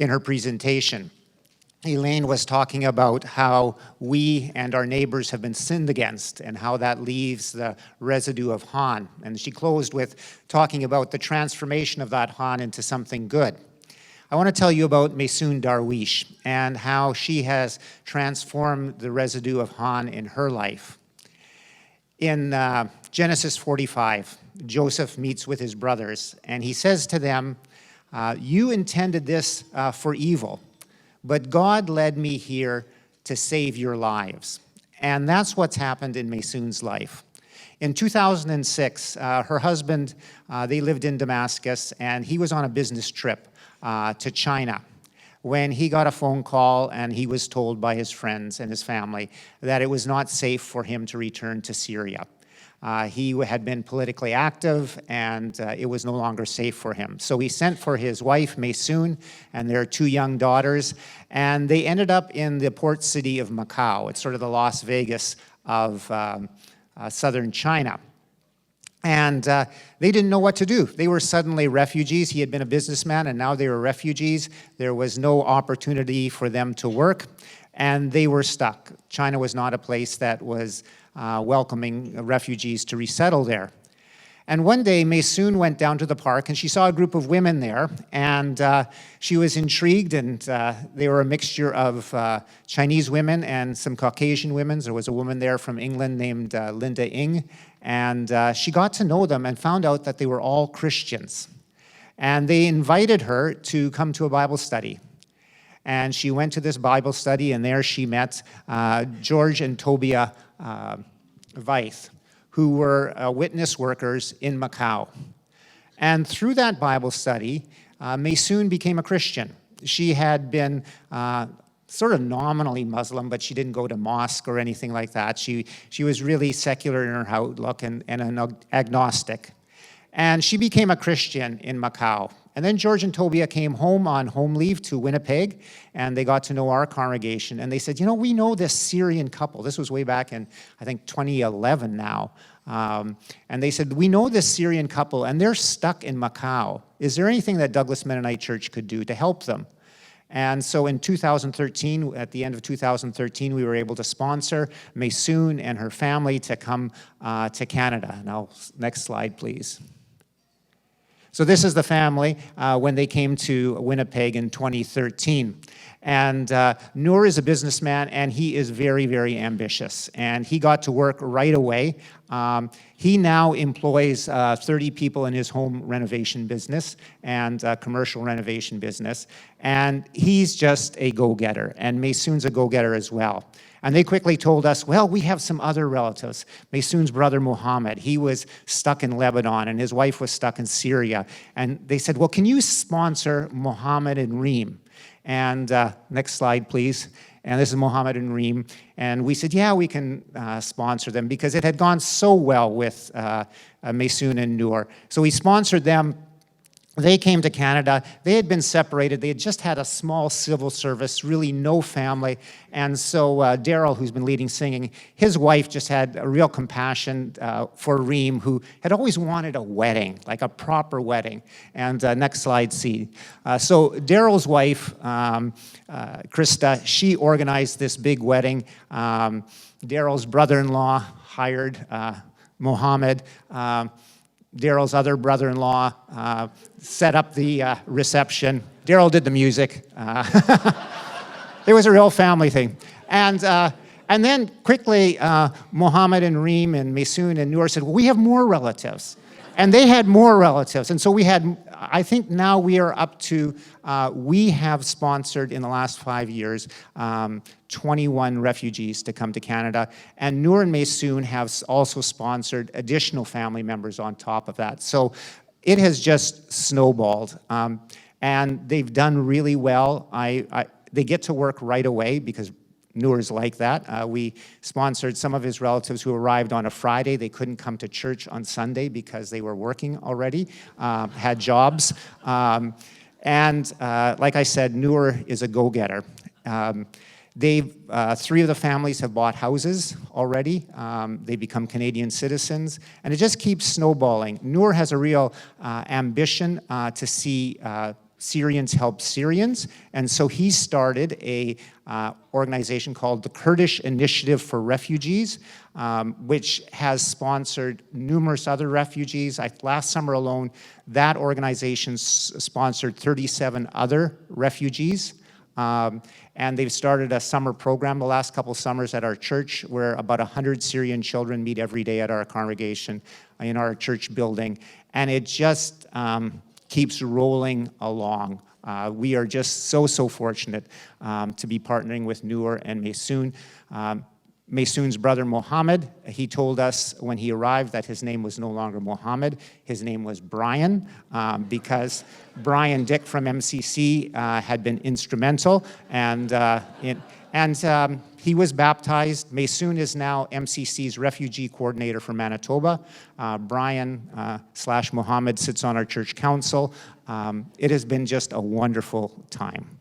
in her presentation. Elaine was talking about how we and our neighbors have been sinned against and how that leaves the residue of Han. And she closed with talking about the transformation of that Han into something good. I want to tell you about Maysoon Darwish and how she has transformed the residue of Han in her life. In Genesis 45, Joseph meets with his brothers, and he says to them, you intended this for evil, but God led me here to save your lives. And that's what's happened in Maysoon's life. In 2006, her husband, they lived in Damascus, and he was on a business trip to China when he got a phone call and he was told by his friends and his family that it was not safe for him to return to Syria. He had been politically active, and it was no longer safe for him. So he sent for his wife, Maysoon, and their 2 young daughters, and they ended up in the port city of Macau. It's sort of the Las Vegas of southern China. And they didn't know what to do. They were suddenly refugees. He had been a businessman, and now they were refugees. There was no opportunity for them to work, and they were stuck. China was not a place that was welcoming refugees to resettle there. And one day, Maysoon went down to the park, and she saw a group of women there, and she was intrigued, and they were a mixture of Chinese women and some Caucasian women. There was a woman there from England named Linda Ng, and she got to know them and found out that they were all Christians. And they invited her to come to a Bible study. And she went to this Bible study, and there she met George and Tobia Veith, who were witness workers in Macau. And through that Bible study, Maysoon became a Christian. She had been sort of nominally Muslim, but she didn't go to mosque or anything like that. She was really secular in her outlook and an agnostic. And she became a Christian in Macau. And then George and Tobia came home on home leave to Winnipeg, and they got to know our congregation. And they said, we know this Syrian couple. This was way back in, I think, 2011 now. And they said, we know this Syrian couple, and they're stuck in Macau. Is there anything that Douglas Mennonite Church could do to help them? And so in 2013, at the end of 2013, we were able to sponsor Maysoon and her family to come to Canada. Now, next slide, please. So this is the family when they came to Winnipeg in 2013. And Noor is a businessman, and he is very, very ambitious. And he got to work right away. He now employs 30 people in his home renovation business and commercial renovation business. And he's just a go-getter. And Maysoon's a go-getter as well. And they quickly told us, well, we have some other relatives. Maysoon's brother, Mohammed, he was stuck in Lebanon, and his wife was stuck in Syria. And they said, well, can you sponsor Mohammed and Reem? And next slide, please. And this is Mohammed and Reem. And we said, yeah, we can sponsor them, because it had gone so well with Maysoon and Noor. So we sponsored them. They came to Canada. They had been separated. They had just had a small civil service, really no family. And so Daryl, who's been leading singing, his wife just had a real compassion for Reem, who had always wanted a wedding, like a proper wedding. And next slide, see. So Daryl's wife, Krista, she organized this big wedding. Daryl's brother-in-law hired Mohammed. Daryl's other brother-in-law set up the reception. Daryl did the music. It was a real family thing. And then quickly, Mohammed and Reem and Maysoon and Noor said, well, we have more relatives. And they had more relatives. And so we had, I think now we are up to, we have sponsored in the last 5 years 21 refugees to come to Canada. And Noor and Maysoon have also sponsored additional family members on top of that. So it has just snowballed. And they've done really well. They get to work right away because Noor's like that. We sponsored some of his relatives who arrived on a Friday. They couldn't come to church on Sunday because they were working already, had jobs. And like I said, Noor is a go-getter. Three of the families have bought houses already. They become Canadian citizens, and it just keeps snowballing. Noor has a real ambition to see Syrians help Syrians, and so he started a organization called the Kurdish Initiative for Refugees, which has sponsored numerous other refugees. Last summer alone, that organization sponsored 37 other refugees. And they've started a summer program the last couple summers at our church where about 100 Syrian children meet every day at our congregation in our church building. And it just keeps rolling along. We are just so fortunate to be partnering with Noor and Maysoon. Maysoon's brother Mohammed, he told us when he arrived that his name was no longer Mohammed, his name was Brian, because Brian Dick from MCC had been instrumental, and he was baptized. Maysoon is now MCC's refugee coordinator for Manitoba. Brian / Mohammed sits on our church council. It has been just a wonderful time.